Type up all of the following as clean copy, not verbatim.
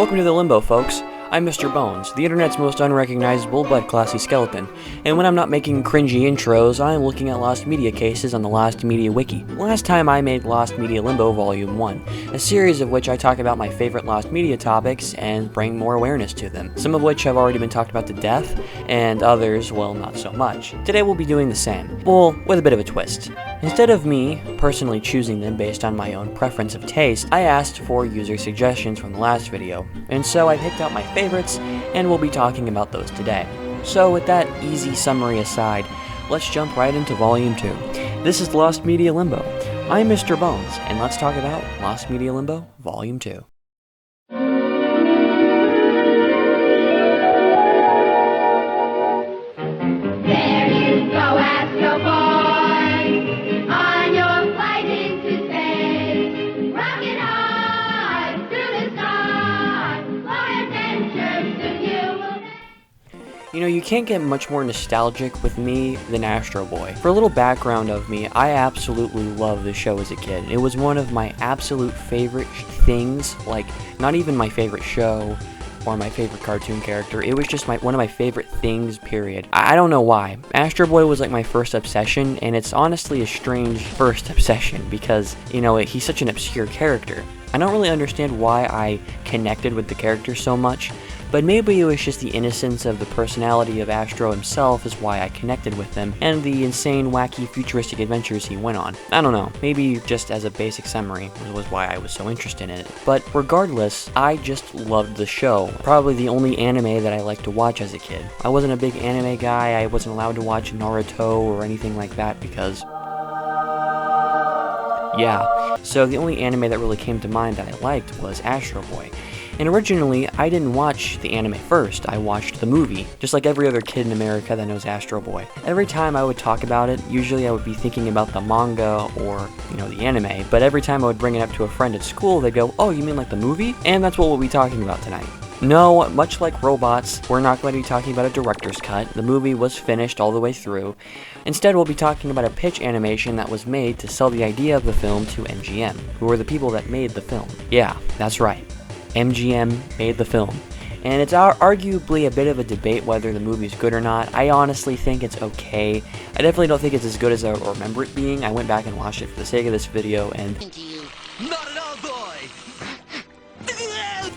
Welcome to the Limbo, folks. I'm Mr. Bones, the internet's most unrecognizable but classy skeleton, and when I'm not making cringy intros, I'm looking at Lost Media cases on the Lost Media Wiki. Last time I made Lost Media Limbo Volume 1, a series of which I talk about my favorite Lost Media topics and bring more awareness to them, some of which have already been talked about to death, and others, well, not so much. Today we'll be doing the same, well, with a bit of a twist. Instead of me personally choosing them based on my own preference of taste, I asked for user suggestions from the last video, and so I picked out my favorites, and we'll be talking about those today. So with that easy summary aside, let's jump right into Volume 2. This is Lost Media Limbo. I'm Mr. Bones, and let's talk about Lost Media Limbo Volume 2. There you go, Astro Boy, on your flight into space, rocking on through the stars, for adventures soon you will. You know, you can't get much more nostalgic with me than Astro Boy. For a little background of me, I absolutely loved the show as a kid. It was one of my absolute favorite things, like, not even my favorite show or my favorite cartoon character. It was just one of my favorite things, period. I don't know why. Astro Boy was like my first obsession, and it's honestly a strange first obsession because, you know, he's such an obscure character. I don't really understand why I connected with the character so much, but maybe it was just the innocence of the personality of Astro himself is why I connected with him, and the insane, wacky, futuristic adventures he went on. I don't know, maybe just as a basic summary was why I was so interested in it. But regardless, I just loved the show. Probably the only anime that I liked to watch as a kid. I wasn't a big anime guy, I wasn't allowed to watch Naruto or anything like that because... yeah, so the only anime that really came to mind that I liked was Astro Boy. And originally, I didn't watch the anime first, I watched the movie, just like every other kid in America that knows Astro Boy. Every time I would talk about it, usually I would be thinking about the manga or, you know, the anime, but every time I would bring it up to a friend at school, they'd go, "Oh, you mean like the movie?" And that's what we'll be talking about tonight. No, much like robots, we're not going to be talking about a director's cut. The movie was finished all the way through. Instead, we'll be talking about a pitch animation that was made to sell the idea of the film to MGM, who were the people that made the film. Yeah, that's right. MGM made the film. And it's arguably a bit of a debate whether the movie's good or not. I honestly think it's okay. I definitely don't think it's as good as I remember it being. I went back and watched it for the sake of this video, and... Not at all, boy!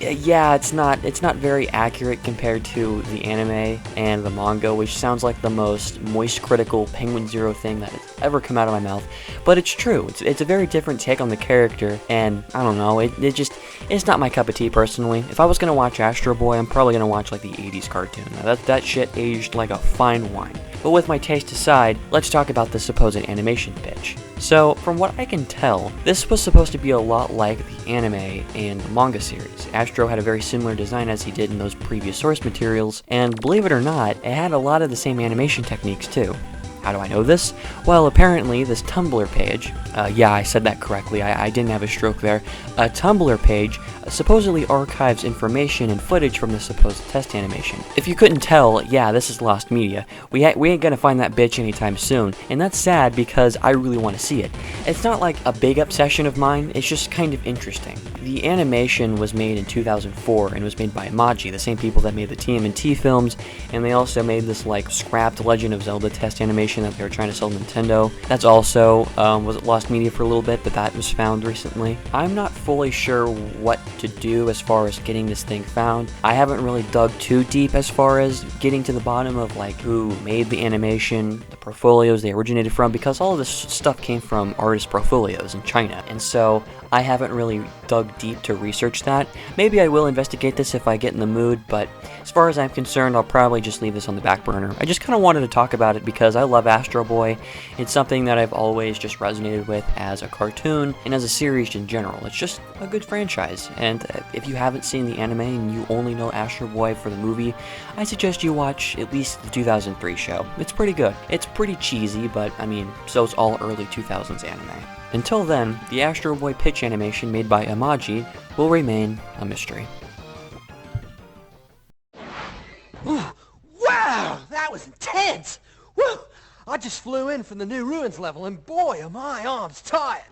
yeah, it's not very accurate compared to the anime and the manga, which sounds like the most moist, critical Penguin Zero thing that has ever come out of my mouth. But it's true. It's a very different take on the character, and I don't know, it's not my cup of tea personally. If I was gonna watch Astro Boy, I'm probably gonna watch like the 80s cartoon. Now, that shit aged like a fine wine. But with my taste aside, let's talk about the supposed animation pitch. So, from what I can tell, this was supposed to be a lot like the anime and the manga series. Astro had a very similar design as he did in those previous source materials, and believe it or not, it had a lot of the same animation techniques too. How do I know this? Well, apparently this Tumblr page, yeah, I said that correctly, I didn't have a stroke there, a Tumblr page supposedly archives information and footage from the supposed test animation. If you couldn't tell, yeah, this is Lost Media. We ain't gonna find that bitch anytime soon, and that's sad because I really want to see it. It's not like a big obsession of mine, it's just kind of interesting. The animation was made in 2004 and was made by Imaji, the same people that made the TMNT films, and they also made this like scrapped Legend of Zelda test animation that they were trying to sell Nintendo. That's also was Lost Media for a little bit, but that was found recently. I'm not fully sure what to do as far as getting this thing found. I haven't really dug too deep as far as getting to the bottom of like who made the animation, the portfolios they originated from, because all of this stuff came from artist portfolios in China, and so I haven't really dug deep to research that. Maybe I will investigate this if I get in the mood, but as far as I'm concerned, I'll probably just leave this on the back burner. I just kind of wanted to talk about it because I love Astro Boy. It's something that I've always just resonated with as a cartoon and as a series in general. It's just a good franchise, and if you haven't seen the anime and you only know Astro Boy for the movie, I suggest you watch at least the 2003 show. It's pretty good. It's pretty cheesy, but I mean, so's all early 2000s anime. Until then, the Astro Boy pitch animation made by Imaji will remain a mystery. Ooh, wow, that was intense! Woo! I just flew in from the New Ruins level, and boy, are my arms tired!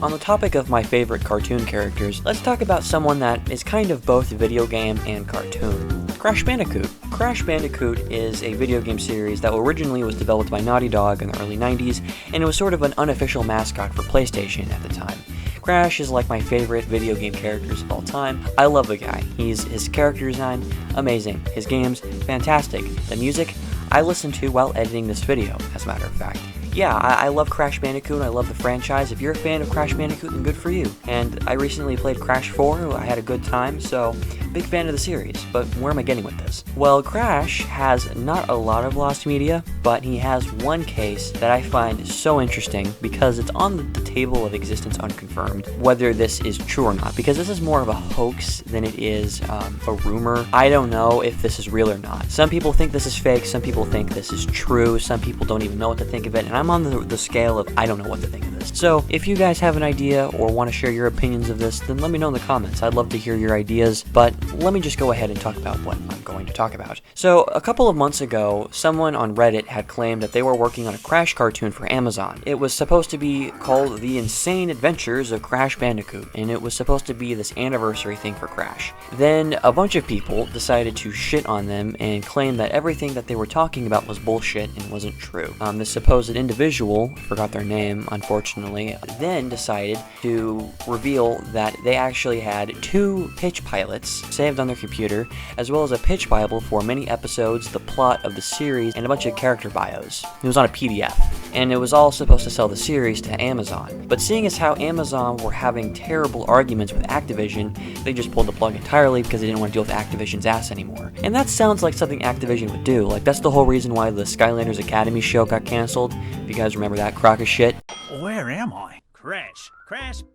On the topic of my favorite cartoon characters, let's talk about someone that is kind of both video game and cartoon. Crash Bandicoot. Crash Bandicoot is a video game series that originally was developed by Naughty Dog in the early 90s, and it was sort of an unofficial mascot for PlayStation at the time. Crash is like my favorite video game characters of all time. I love the guy. His character design, amazing. His games, fantastic. The music, I listened to while editing this video, as a matter of fact. Yeah, I love Crash Bandicoot, I love the franchise. If you're a fan of Crash Bandicoot, then good for you. And I recently played Crash 4, I had a good time, so big fan of the series. But where am I getting with this? Well, Crash has not a lot of lost media, but he has one case that I find so interesting because it's on the table of existence unconfirmed, whether this is true or not, because this is more of a hoax than it is a rumor. I don't know if this is real or not. Some people think this is fake, some people think this is true, some people don't even know what to think of it, and I'm on the scale of I don't know what to think of this. So if you guys have an idea or want to share your opinions of this, then let me know in the comments. I'd love to hear your ideas, but let me just go ahead and talk about what I'm going to talk about. So a couple of months ago, someone on Reddit had claimed that they were working on a Crash cartoon for Amazon. It was supposed to be called The Insane Adventures of Crash Bandicoot, and it was supposed to be this anniversary thing for Crash. Then a bunch of people decided to shit on them and claim that everything that they were talking about was bullshit and wasn't true. This supposed individual, forgot their name unfortunately, then decided to reveal that they actually had 2 pitch pilots saved on their computer, as well as a pitch bible for many episodes, the plot of the series, and a bunch of character bios. It was on a PDF, and it was all supposed to sell the series to Amazon. But seeing as how Amazon were having terrible arguments with Activision, they just pulled the plug entirely because they didn't want to deal with Activision's ass anymore. And that sounds like something Activision would do. Like, that's the whole reason why the Skylanders Academy show got canceled. If you guys remember that crock of shit. Where am I? Crash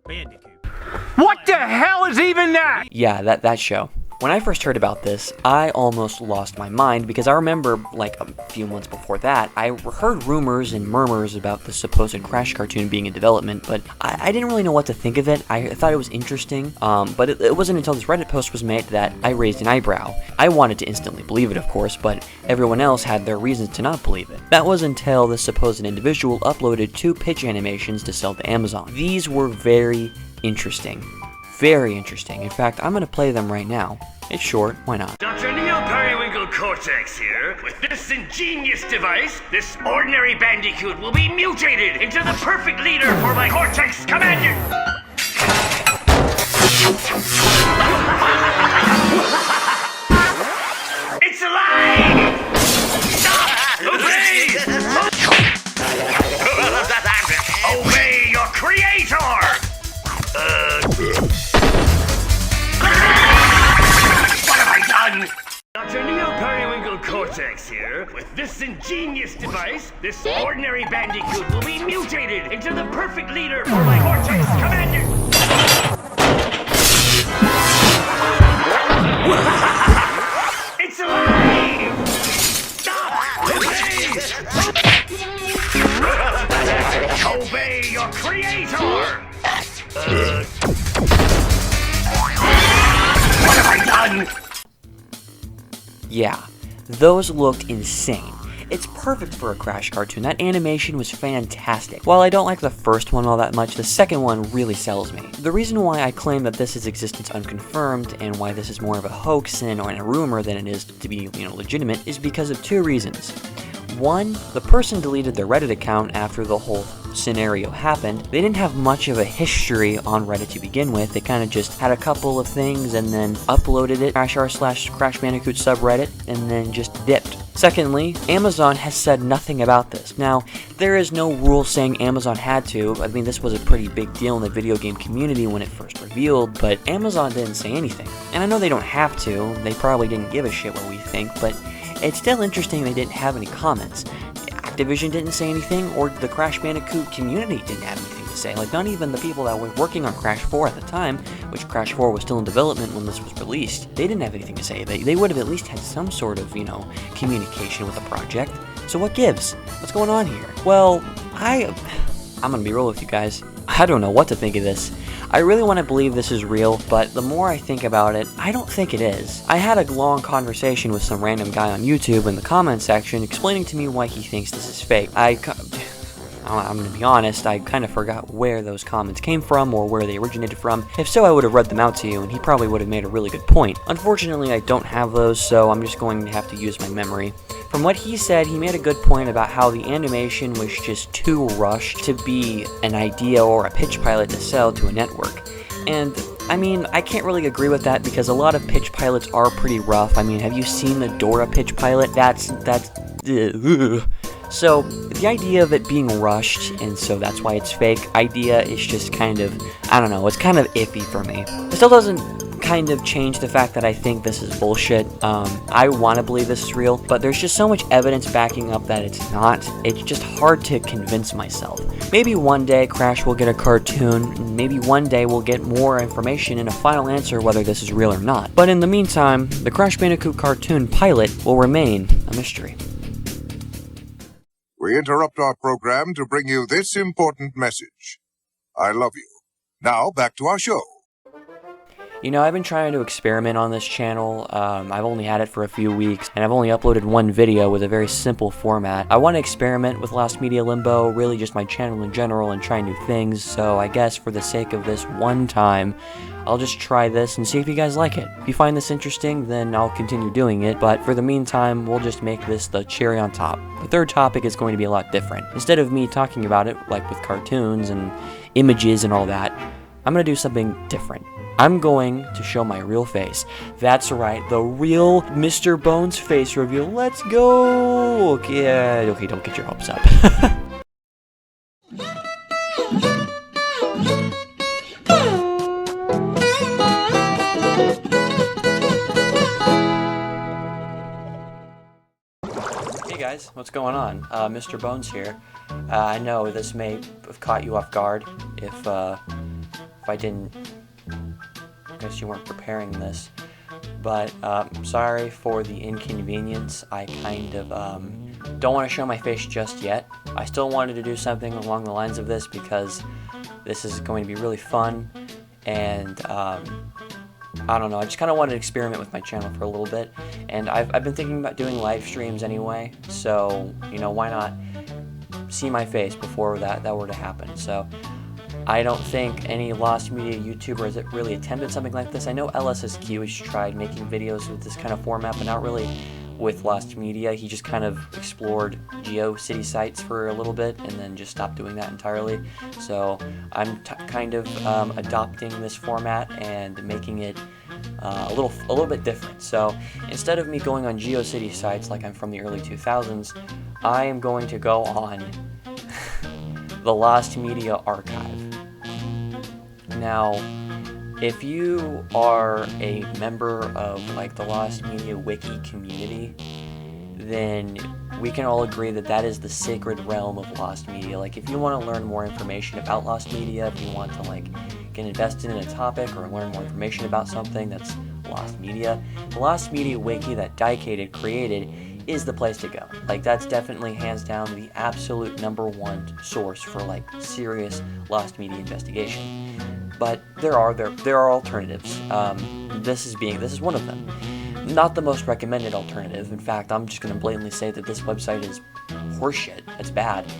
Bandicoot. What the hell is even that? Yeah, that show. When I first heard about this, I almost lost my mind because I remember, like, a few months before that, I heard rumors and murmurs about the supposed Crash cartoon being in development, but I didn't really know what to think of it. I thought it was interesting, but it wasn't until this Reddit post was made that I raised an eyebrow. I wanted to instantly believe it, of course, but everyone else had their reasons to not believe it. That was until the supposed individual uploaded 2 pitch animations to sell to Amazon. These were very interesting. Very interesting. In fact, I'm gonna play them right now. It's short, why not? Dr. Neil Periwinkle Cortex here. With this ingenious device, this ordinary bandicoot will be mutated into the perfect leader for my Cortex Commander! It's alive! Stop! Obey! Obey your creator! What have I done? Dr. Neil Periwinkle Cortex here. With this ingenious device, this ordinary bandicoot will be mutated into the perfect leader for my Cortex Commander! It's alive! Stop! Obey! Obey your creator! What have I done? Yeah, those looked insane. It's perfect for a Crash cartoon. That animation was fantastic. While I don't like the first one all that much, the second one really sells me. The reason why I claim that this is existence unconfirmed and why this is more of a hoax or a rumor than it is to be, legitimate is because of 2 reasons. One, the person deleted their Reddit account after the whole scenario happened. They didn't have much of a history on Reddit to begin with. They kind of just had a couple of things and then uploaded it, /r/Crash Bandicoot subreddit, and then just dipped. Secondly, Amazon has said nothing about this. Now, there is no rule saying Amazon had to. I mean, this was a pretty big deal in the video game community when it first revealed, but Amazon didn't say anything. And I know they don't have to. They probably didn't give a shit what we think, but it's still interesting they didn't have any comments. Activision didn't say anything, or the Crash Bandicoot community didn't have anything to say. Like, not even the people that were working on Crash 4 at the time, which Crash 4 was still in development when this was released, they didn't have anything to say. They would have at least had some sort of, communication with the project. So what gives? What's going on here? Well, I'm gonna be real with you guys. I don't know what to think of this. I really want to believe this is real, but the more I think about it, I don't think it is. I had a long conversation with some random guy on YouTube in the comment section explaining to me why he thinks this is fake. I'm gonna be honest, I kind of forgot where those comments came from or where they originated from. If so, I would have read them out to you, and he probably would have made a really good point. Unfortunately, I don't have those, so I'm just going to have to use my memory. From what he said, he made a good point about how the animation was just too rushed to be an idea or a pitch pilot to sell to a network. And I mean, I can't really agree with that because a lot of pitch pilots are pretty rough. I mean, have you seen the Dora pitch pilot? That's So, the idea of it being rushed, and so that's why it's fake, idea is just kind of, I don't know, it's kind of iffy for me. It still doesn't kind of change the fact that I think this is bullshit. I want to believe this is real, but there's just so much evidence backing up that it's not. It's just hard to convince myself. Maybe one day Crash will get a cartoon, and maybe one day we'll get more information and a final answer whether this is real or not. But in the meantime, the Crash Bandicoot cartoon pilot will remain a mystery. We interrupt our program to bring you this important message. I love you. Now, back to our show. You know, I've been trying to experiment on this channel. I've only had it for a few weeks, and I've only uploaded one video with a very simple format. I want to experiment with Lost Media Limbo, really just my channel in general, and try new things, so I guess for the sake of this one time, I'll just try this and see if you guys like it. If you find this interesting, then I'll continue doing it, but for the meantime, we'll just make this the cherry on top. The third topic is going to be a lot different. Instead of me talking about it, like with cartoons and images and all that, I'm going to do something different. I'm going to show my real face. That's right, the real Mr. Bones face reveal. Let's go! Okay, don't get your hopes up. Hey guys, what's going on? Mr. Bones here. I know this may have caught you off guard if I didn't. I guess you weren't preparing this, but sorry for the inconvenience. I kind of don't want to show my face just yet. I still wanted to do something along the lines of this because this is going to be really fun, and I don't know, I just kind of wanted to experiment with my channel for a little bit, and I've been thinking about doing live streams anyway, so, you know, why not see my face before that were to happen. So I don't think any Lost Media YouTubers that really attempted something like this. I know LSSQ has tried making videos with this kind of format, but not really with Lost Media. He just kind of explored GeoCity sites for a little bit and then just stopped doing that entirely. So I'm kind of adopting this format and making it a little bit different. So instead of me going on GeoCity sites like I'm from the early 2000s, I am going to go on the Lost Media Archive. Now, if you are a member of like the Lost Media Wiki community, then we can all agree that that is the sacred realm of Lost Media. Like, if you want to learn more information about Lost Media, if you want to like get invested in a topic or learn more information about something that's Lost Media, the Lost Media Wiki that Diecade had created is the place to go. Like, that's definitely hands down the absolute #1 source for like serious Lost Media investigation. But there are alternatives. This is one of them. Not the most recommended alternative. In fact, I'm just going to blatantly say that this website is horseshit. It's bad.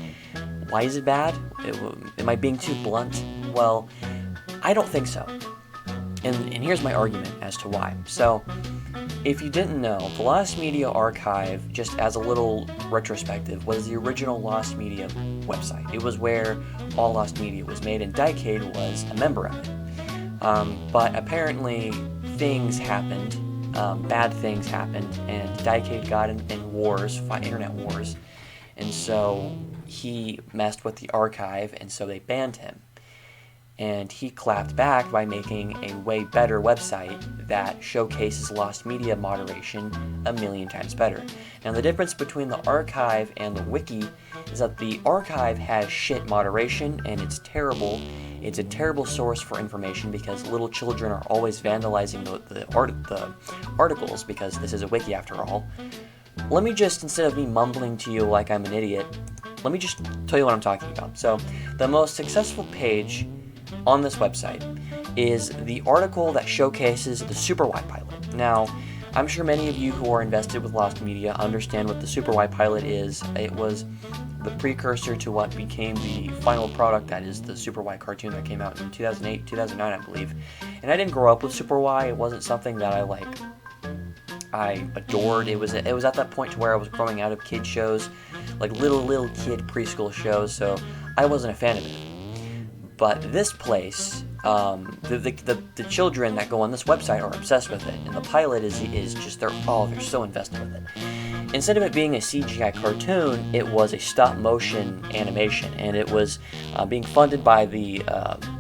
Why is it bad? Am I being too blunt? Well, I don't think so. And here's my argument as to why. So, if you didn't know, the Lost Media Archive, just as a little retrospective, was the original Lost Media website. It was where all Lost Media was made, and Diecade was a member of it. But apparently, things happened, bad things happened, and Diecade got in wars, internet wars, and so he messed with the archive, and so they banned him. And he clapped back by making a way better website that showcases Lost Media moderation a million times better. Now, the difference between the archive and the wiki is that the archive has shit moderation, and it's terrible. It's a terrible source for information because little children are always vandalizing the articles, because this is a wiki after all. Let me just, instead of me mumbling to you like I'm an idiot, let me just tell you what I'm talking about. So, the most successful page on this website is the article that showcases the Super Y pilot. Now, I'm sure many of you who are invested with Lost Media understand what the Super Y pilot is. It was the precursor to what became the final product, that is the Super Y cartoon that came out in 2008, 2009, I believe. And I didn't grow up with Super Y. It wasn't something that I adored. It was at that point to where I was growing out of kid shows, like little kid preschool shows, so I wasn't a fan of it. But this place, the children that go on this website are obsessed with it, and the pilot is just they're so invested with it. Instead of it being a CGI cartoon, it was a stop motion animation, and it was being funded by the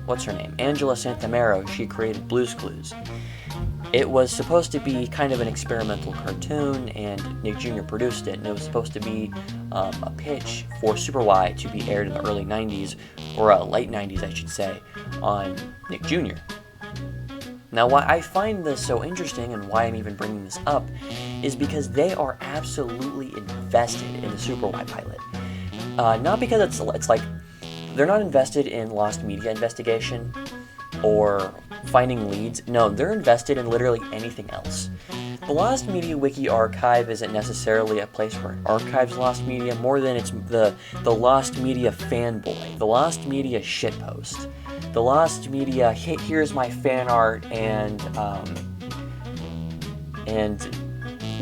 what's her name, Angela Santamero. She created Blue's Clues. It was supposed to be kind of an experimental cartoon, and Nick Jr. produced it, and it was supposed to be a pitch for Super Y to be aired in the early 90s, or late 90s, I should say, on Nick Jr. Now, why I find this so interesting, and why I'm even bringing this up, is because they are absolutely invested in the Super Y pilot. Not because it's like, they're not invested in Lost Media investigation, or finding leads. No, they're invested in literally anything else. The Lost Media Wiki archive isn't necessarily a place where it archives Lost Media, more than it's the Lost Media fanboy, the Lost Media shitpost, the Lost Media, here's my fan art, and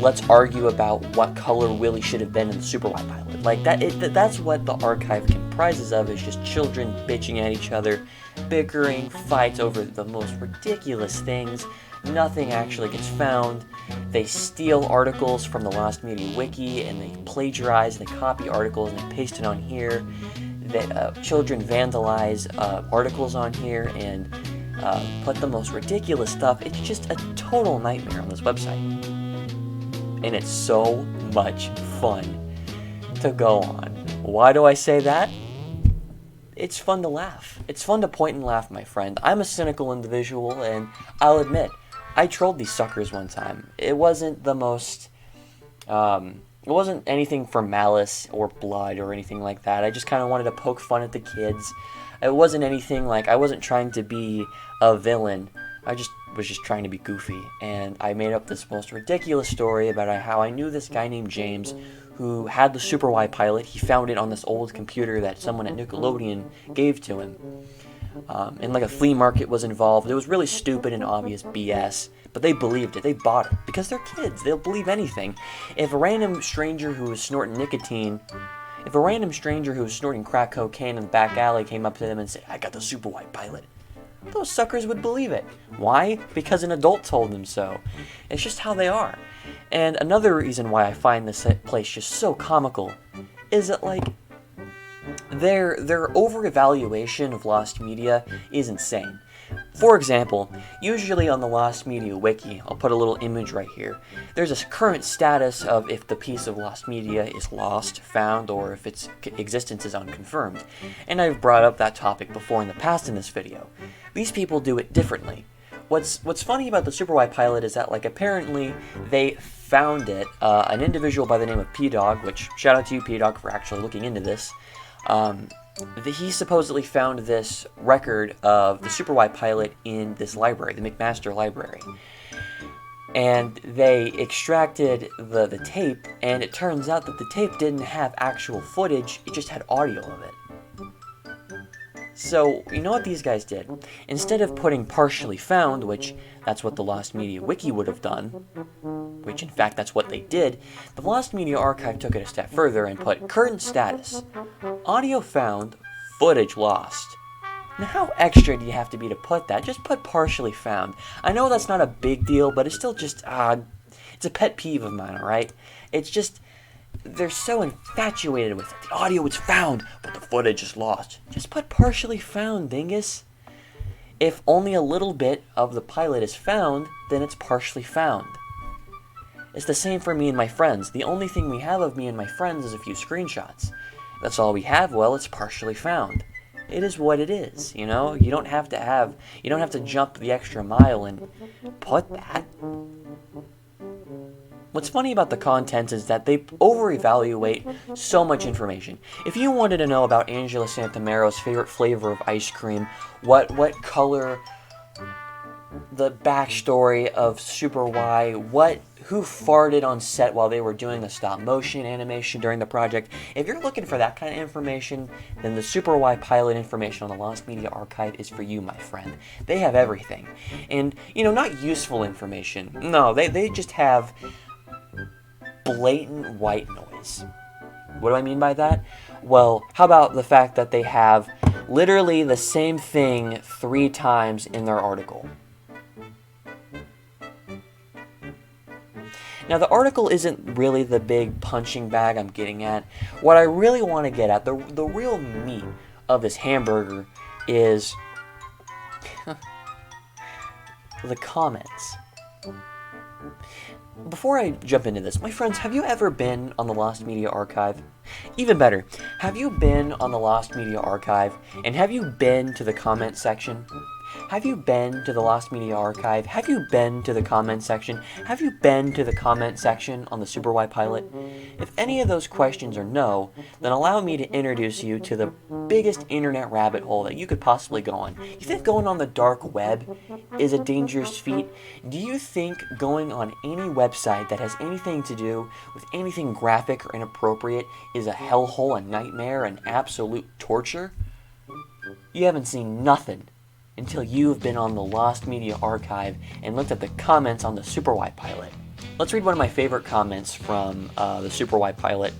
let's argue about what color Willy should have been in the Super Y pilot. Like that's what the archive comprises of, is just children bitching at each other, bickering, fights over the most ridiculous things. Nothing actually gets found. They steal articles from the Lost Media Wiki, and they plagiarize, and they copy articles, and they paste it on here. Children vandalize articles on here, and put the most ridiculous stuff. It's just a total nightmare on this website. And it's so much fun to go on. Why do I say that? It's fun to laugh. It's fun to point and laugh, my friend. I'm a cynical individual, and I'll admit, I trolled these suckers one time. It wasn't the most, it wasn't anything for malice or blood or anything like that. I just kind of wanted to poke fun at the kids. It wasn't anything like, I wasn't trying to be a villain. I was just trying to be goofy, and I made up this most ridiculous story about how I knew this guy named James who had the Super Y pilot. He found it on this old computer that someone at Nickelodeon gave to him. And like a flea market was involved. It was really stupid and obvious BS, but they believed it. They bought it because they're kids. They'll believe anything. If a random stranger who was snorting crack cocaine in the back alley came up to them and said, "I got the Super Y pilot," those suckers would believe it. Why? Because an adult told them so. It's just how they are. And another reason why I find this place just so comical is that, like, their over-evaluation of Lost Media is insane. For example, usually on the Lost Media Wiki, I'll put a little image right here, there's a current status of if the piece of Lost Media is lost, found, or if its existence is unconfirmed. And I've brought up that topic before in the past in this video. These people do it differently. What's funny about the Super Y pilot is that, like, apparently they found it, an individual by the name of P-Dog, which, shout out to you, P-Dog, for actually looking into this. He supposedly found this record of the Super Y pilot in this library, the McMaster Library. And they extracted the tape, and it turns out that the tape didn't have actual footage, it just had audio of it. So, you know what these guys did? Instead of putting partially found, which that's what the Lost Media Wiki would have done, which in fact that's what they did, the Lost Media Archive took it a step further and put current status, audio found, footage lost. Now how extra do you have to be to put that? Just put partially found. I know that's not a big deal, but it's still just, it's a pet peeve of mine, alright? It's just, they're so infatuated with it. The audio is found, but the footage is lost. Just put partially found, dingus. If only a little bit of the pilot is found, then it's partially found. It's the same for me and my friends. The only thing we have of me and my friends is a few screenshots. That's all we have, well, it's partially found. It is what it is, you know? You don't have to jump the extra mile and put that. What's funny about the content is that they over-evaluate so much information. If you wanted to know about Angela Santamero's favorite flavor of ice cream, what color, the backstory of Super Y, who farted on set while they were doing the stop motion animation during the project. If you're looking for that kind of information, then the Super Y pilot information on the Lost Media Archive is for you, my friend. They have everything. And, not useful information. No, they just have blatant white noise. What do I mean by that? Well, how about the fact that they have literally the same thing 3 times in their article? Now, the article isn't really the big punching bag I'm getting at. What I really want to get at, the real meat of this hamburger is the comments. Before I jump into this, my friends, have you ever been on the Lost Media Archive? Even better, have you been on the Lost Media Archive, and have you been to the comment section? Have you been to the Lost Media Archive? Have you been to the comment section? Have you been to the comment section on the Super Y pilot? If any of those questions are no, then allow me to introduce you to the biggest internet rabbit hole that you could possibly go on. You think going on the dark web is a dangerous feat? Do you think going on any website that has anything to do with anything graphic or inappropriate is a hellhole, a nightmare, an absolute torture? You haven't seen nothing until you've been on the Lost Media Archive and looked at the comments on the Super Y pilot. Let's read one of my favorite comments from the Super Y pilot.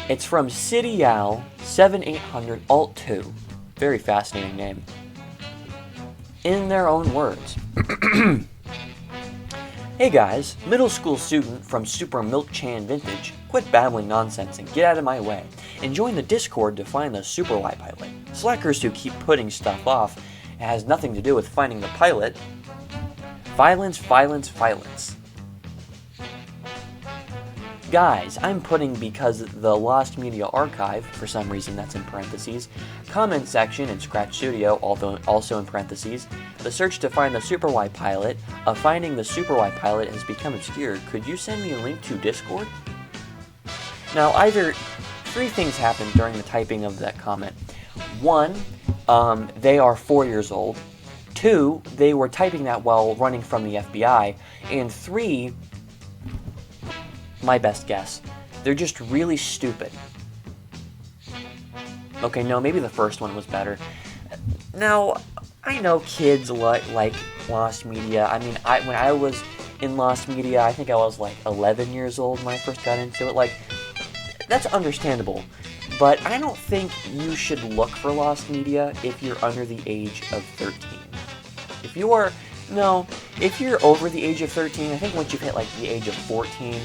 It's from CityOwl7800 Alt2. Very fascinating name. In their own words. Hey guys, middle school student from Super Milk Chan Vintage, quit babbling nonsense and get out of my way, and join the Discord to find the Super Y pilot. Slackers who keep putting stuff off, it has nothing to do with finding the pilot. Violence, violence, violence. Guys, I'm putting because the Lost Media Archive, for some reason that's in parentheses, comment section in Scratch Studio, also in parentheses, the search to find the Super Y pilot, of finding the Super Y pilot has become obscured. Could you send me a link to Discord? Now, either 3 things happened during the typing of that comment. 1, they are 4 years old. 2, they were typing that while running from the FBI. And 3, my best guess, they're just really stupid. Okay, no, maybe the first one was better. Now, I know kids like Lost Media. I mean, when I was in Lost Media, I think I was like 11 years old when I first got into it. Like, that's understandable. But I don't think you should look for Lost Media if you're under the age of 13. If you're over the age of 13, I think once you've hit like the age of 14,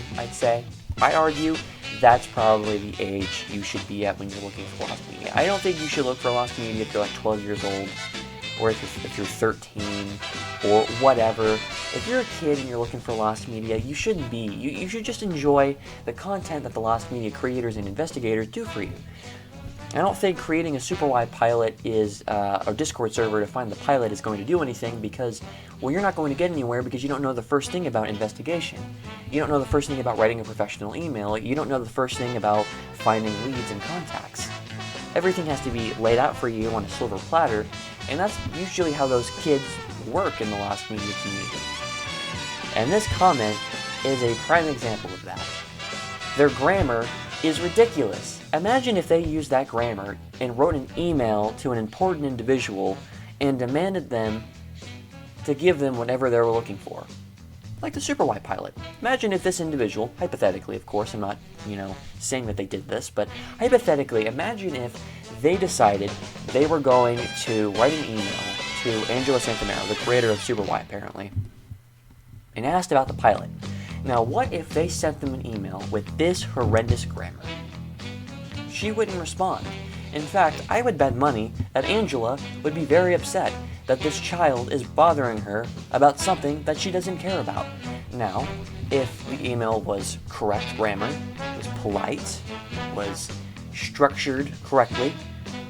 I argue, that's probably the age you should be at when you're looking for Lost Media. I don't think you should look for Lost Media if you're like 12 years old, or if you're 13, or whatever. If you're a kid and you're looking for Lost Media, you shouldn't be. You should just enjoy the content that the Lost Media creators and investigators do for you. I don't think creating a Super Y pilot or Discord server to find the pilot is going to do anything because, well, you're not going to get anywhere because you don't know the first thing about investigation. You don't know the first thing about writing a professional email. You don't know the first thing about finding leads and contacts. Everything has to be laid out for you on a silver platter, and that's usually how those kids work in the Lost Media community. And this comment is a prime example of that. Their grammar is ridiculous. Imagine if they used that grammar and wrote an email to an important individual and demanded them to give them whatever they were looking for. Like the Super Y pilot. Imagine if this individual, hypothetically of course, I'm not, saying that they did this, but hypothetically, imagine if they decided they were going to write an email to Angela Santamero, the creator of Super Y apparently, and asked about the pilot. Now, what if they sent them an email with this horrendous grammar? She wouldn't respond. In fact, I would bet money that Angela would be very upset that this child is bothering her about something that she doesn't care about. Now, if the email was correct grammar, was polite, was structured correctly,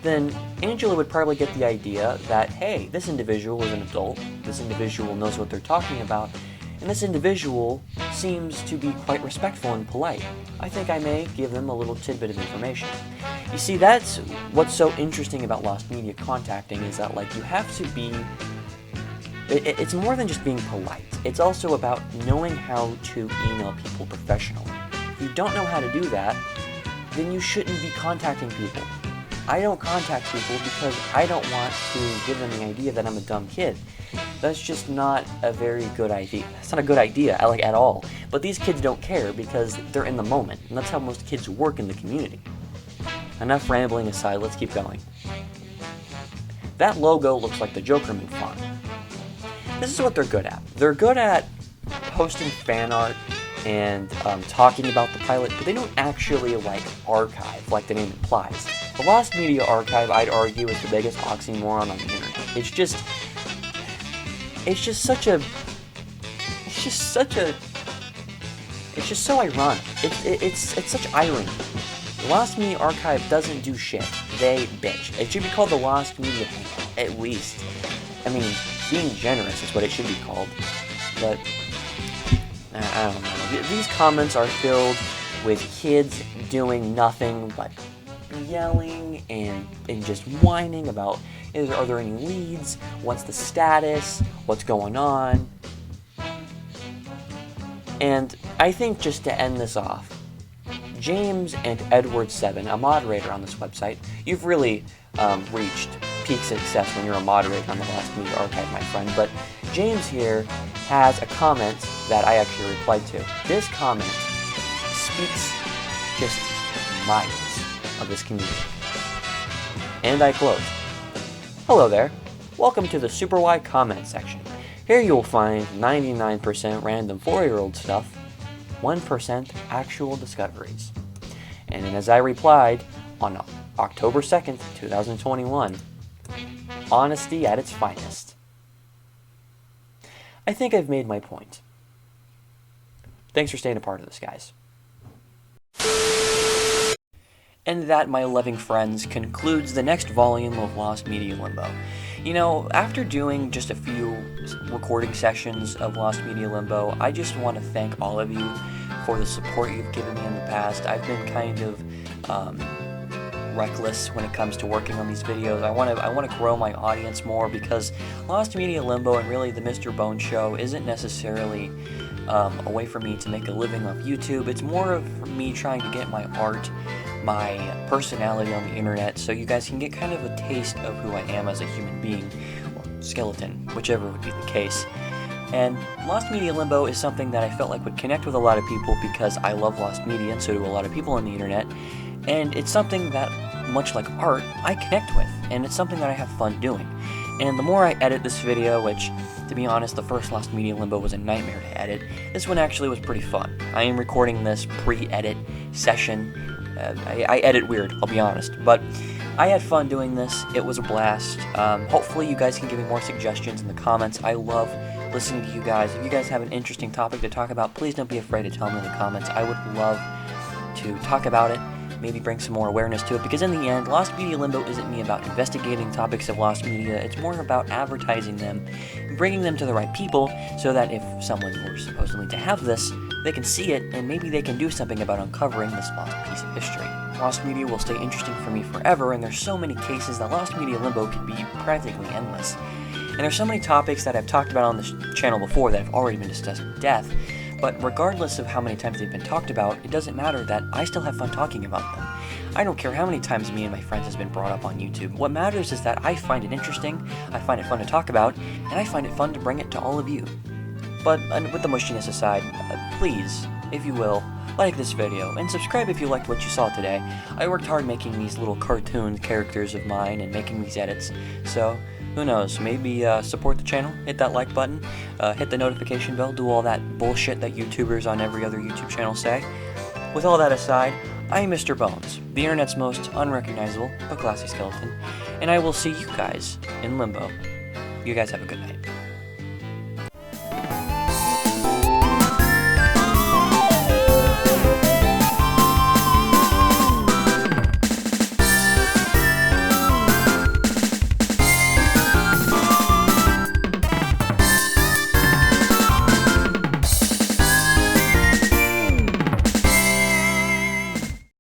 then Angela would probably get the idea that, hey, this individual is an adult, this individual knows what they're talking about, and this individual seems to be quite respectful and polite. I think I may give them a little tidbit of information. You see, that's what's so interesting about Lost Media contacting is that, you have to be It's more than just being polite. It's also about knowing how to email people professionally. If you don't know how to do that, then you shouldn't be contacting people. I don't contact people because I don't want to give them the idea that I'm a dumb kid. That's just not a very good idea. It's not a good idea, at all. But these kids don't care because they're in the moment, and that's how most kids work in the community. Enough rambling aside, let's keep going. That logo looks like the Joker move font. This is what they're good at. They're good at posting fan art and talking about the pilot, but they don't actually archive like the name implies. The Lost Media Archive, I'd argue, is the biggest oxymoron on the internet. It's just so ironic. It's such irony. The Lost Media Archive doesn't do shit. They bitch. It should be called the Lost Media Hangout, at least. I mean, being generous is what it should be called. But I don't know. These comments are filled with kids doing nothing but yelling and just whining about, are there any leads? What's the status? What's going on? And I think just to end this off, James and Edward7, a moderator on this website, you've really reached peak success when you're a moderator on the Lost Media Archive, my friend, but James here has a comment that I actually replied to. This comment speaks just miles of this community. And I quote, "Hello there. Welcome to the Super Y comment section. Here you'll find 99% random 4-year-old stuff, 1% actual discoveries." And as I replied on October 2nd, 2021, honesty at its finest. I think I've made my point. Thanks for staying a part of this, guys. And that, my loving friends, concludes the next volume of Lost Media Limbo. You know, after doing just a few recording sessions of Lost Media Limbo, I just want to thank all of you for the support you've given me in the past. I've been kind of reckless when it comes to working on these videos. I want to grow my audience more because Lost Media Limbo and really the Mr.Bones show isn't necessarily a way for me to make a living off YouTube. It's more of me trying to get my art, my personality on the internet, so you guys can get kind of a taste of who I am as a human being, or skeleton, whichever would be the case. And Lost Media Limbo is something that I felt like would connect with a lot of people because I love Lost Media, and so do a lot of people on the internet. And it's something that, much like art, I connect with, and it's something that I have fun doing. And the more I edit this video, which, to be honest, the first Lost Media Limbo was a nightmare to edit, this one actually was pretty fun. I am recording this pre-edit session. I edit weird, I'll be honest, but I had fun doing this. It was a blast. Hopefully you guys can give me more suggestions in the comments. I love listening to you guys. If you guys have an interesting topic to talk about, please don't be afraid to tell me in the comments. I would love to talk about it, maybe bring some more awareness to it, because in the end, Lost Media Limbo isn't me about investigating topics of Lost Media. It's more about advertising them, bringing them to the right people, so that if someone were supposedly to have this, they can see it, and maybe they can do something about uncovering this lost piece of history. Lost Media will stay interesting for me forever, and there's so many cases that Lost Media Limbo could be practically endless. And there's so many topics that I've talked about on this channel before that have already been discussed to death, but regardless of how many times they've been talked about, it doesn't matter that I still have fun talking about them. I don't care how many times me and my friends has been brought up on YouTube. What matters is that I find it interesting, I find it fun to talk about, and I find it fun to bring it to all of you. But with the mushiness aside, please, if you will, like this video, and subscribe if you liked what you saw today. I worked hard making these little cartoon characters of mine and making these edits, so who knows, maybe support the channel, hit that like button, hit the notification bell, do all that bullshit that YouTubers on every other YouTube channel say. With all that aside, I'm Mr.Bones, the internet's most unrecognizable but classy skeleton, and I will see you guys in Limbo. You guys have a good night.